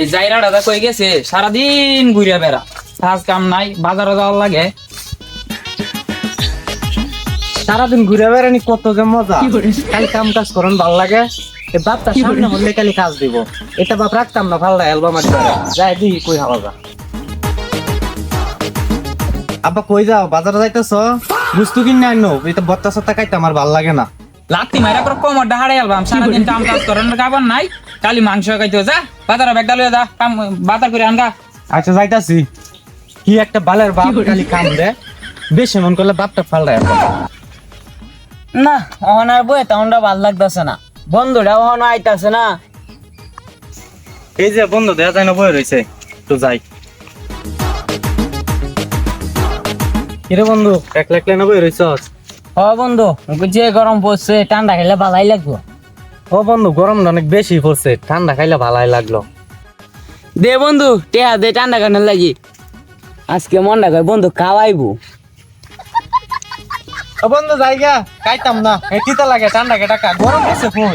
এই জাইরা দাদা কই গেছে সারাদিন ঘুরিয়া বেড়া, কাজ কাম নাই, বাজারে যাওয়ার লাগে। সারাদিন ঘুরে বেড়ানি কত যে মজা, খালি কাম কাজ করেন ভাল লাগে। এই বাপটা সামনে হলে খালি কাজ দিব, এটা বাপ রাখতাম না ভালো অ্যালবাম যাই দিই কই হাওয়া যা। আব্বা কই যাও, বাজারে যাইতেছ? বুঝতো কিনে আনো, এটা বত্তা সত্তা খাইতে আমার ভাল লাগে না। লাত্তি মাইরা করে কোমর ডাহাড়ে আলবাম, সারাদিন কাম কাজ করেন, খাবার নাই, খালি মাংস খাইতে যা, বাজারে ব্যাগটা লইয়া যা, কাম বাজার করে আনগা। আচ্ছা যাইতাছি। কি একটা বালের বাপ, খালি কাম দে, বেশি মন করলে বাপটা ফালরায়। না অহনার বই তেমনটা ভাল লাগতেছে না, বন্ধুরা অহন আইতাছে না। এই যে বন্ধু দেখা যায় না বই রয়েছে, তো যাই। কিরে বন্ধু একলা একলা না বই রয়েছ? হ বন্ধু, যে গরম পড়ছে ঠান্ডা খাইলে ভালাই লাগবো। ও বন্ধু গরমটা অনেক বেশি পড়ছে, ঠান্ডা খাইলে ভালাই লাগলো। দে বন্ধু টেহা দে ঠান্ডা কানে লাগি, আজকে মনটা করে বন্ধু খাওয়াইবো। ও বন্ধু জায়গা খাইতাম না, এই তিতা লাগে ঠান্ডা কে টাকা, গরম পড়ছে খুব।